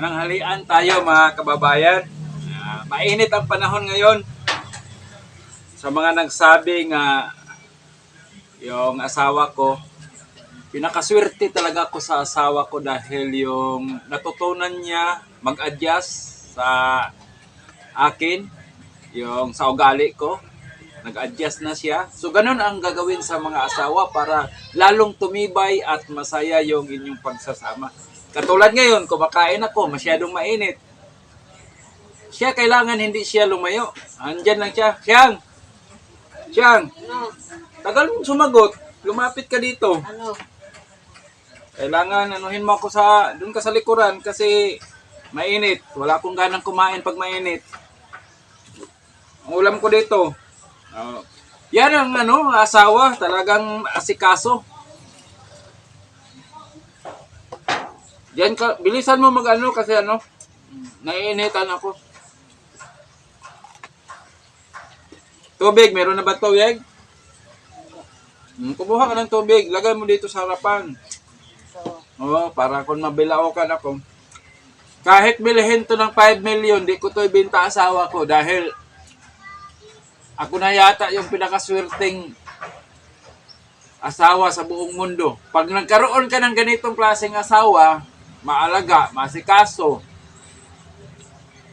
Mananghalian tayo mga kababayan. Mainit ang panahon ngayon. Sa mga nagsabi nga yung asawa ko, pinakaswerte talaga ako sa asawa ko dahil yung natutunan niya mag-adjust sa akin, yung sa ugali ko, nag-adjust na siya. So ganun ang gagawin sa mga asawa para lalong tumibay at masaya yung inyong pagsasama. Katulad ngayon, kumakain ako, masyadong mainit. Siya kailangan hindi siya lumayo. Andyan lang siya. Siyang, tagal mong sumagot. Lumapit ka dito. Ano? Kailangan anuhin mo ako doon ka sa likuran kasi mainit. Wala akong ganang kumain pag mainit. Ang ulam ko dito. Yan ang asawa, talagang asikaso. Diyan ka, bilisan mo kasi naiinitan ako. Tubig, meron na ba tubig? Kumuha ka ng tubig, lagay mo dito sa harapan. Oo, para kung mabilao ka ako. Kahit bilhin to ng 5 million, di ko to ibenta asawa ko dahil ako na yata yung pinakaswerteng asawa sa buong mundo. Pag nagkaroon ka ng ganitong klaseng asawa, maalaga, masikaso,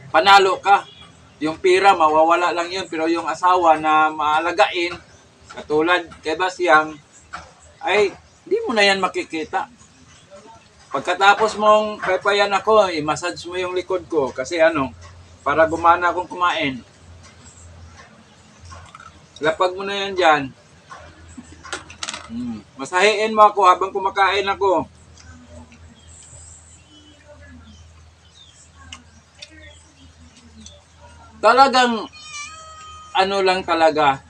panalo ka. Yung pira, mawawala lang yun. Pero yung asawa na maalagain, katulad kay Basyang, ay di mo na yan makikita. Pagkatapos mong paypayan ako, i-massage mo yung likod ko. Kasi para gumana akong kumain. Lapag mo na yan dyan. Masahiin mo ako habang kumakain ako. Talagang lang talaga,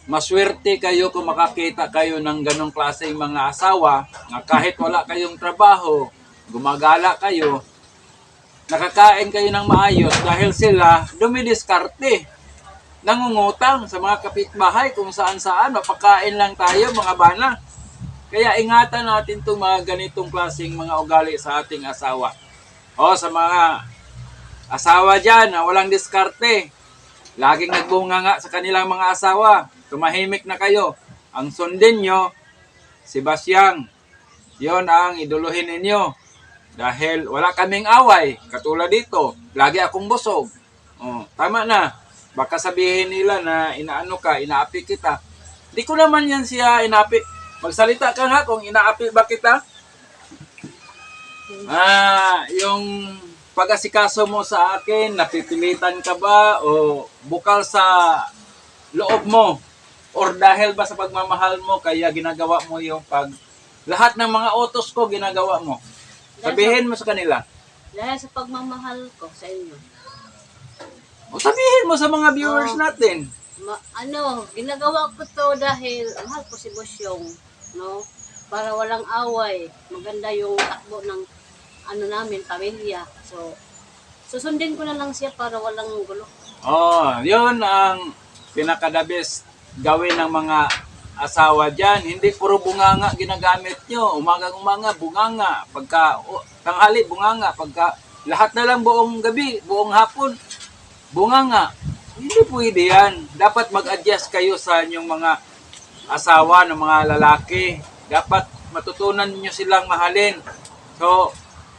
maswerte kayo kung makakita kayo ng ganong klaseng mga asawa na kahit wala kayong trabaho, gumagala kayo, nakakain kayo ng maayos dahil sila dumidiskarte, nangungutang sa mga kapitbahay kung saan-saan, mapakain lang tayo mga bana. Kaya ingatan natin itong mga ganitong klaseng mga ugali sa ating asawa. Sa mga asawa dyan na walang diskarte, laging nagbunga nga sa kanilang mga asawa, tumahimik na kayo. Ang sundin nyo, si Basyang, yon ang iduluhin ninyo. Dahil wala kaming away, katulad dito, lagi akong busog. Tama na, baka sabihin nila na inaapi kita. Di ko naman yan siya inaapi. Magsalita ka nga kung inaapi ba kita. Yung pag-asikaso mo sa akin, napipilitan ka ba o bukal sa loob mo? Or dahil ba sa pagmamahal mo kaya ginagawa mo yung lahat ng mga utos ko ginagawa mo? Sabihin mo sa kanila. Dahil sa pagmamahal ko sa inyo. O sabihin mo sa mga viewers natin. Ginagawa ko to dahil mahal ko si Basyong, no? Para walang away, maganda yung takbo ng namin, pamilya. So, susundin ko na lang siya para walang gulo. Yun ang pinaka-the best gawin ng mga asawa dyan. Hindi puro bunganga ginagamit nyo. Umagang-umaga, bunganga. Pagka tanghali, bunganga. Pagka lahat na lang buong gabi, buong hapon, bunganga. Hindi pwede yan. Dapat mag-adjust kayo sa inyong mga asawa ng mga lalaki. Dapat matutunan nyo silang mahalin. So,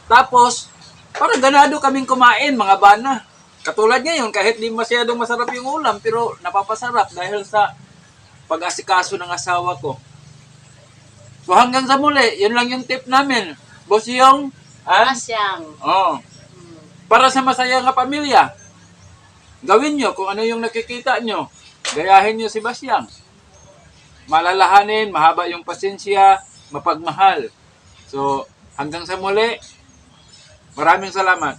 tapos, para ganado kaming kumain, mga bana. Katulad ngayon, kahit di masyadong masarap yung ulam, pero napapasarap dahil sa pag-asikaso ng asawa ko. So hanggang sa muli, yun lang yung tip namin. Basyang, Basyang. para sa masaya nga pamilya, gawin nyo kung ano yung nakikita nyo. Gayahin nyo si Basyang. Malalahanin, mahaba yung pasensya, mapagmahal. So, hanggang sa muli, maraming salamat.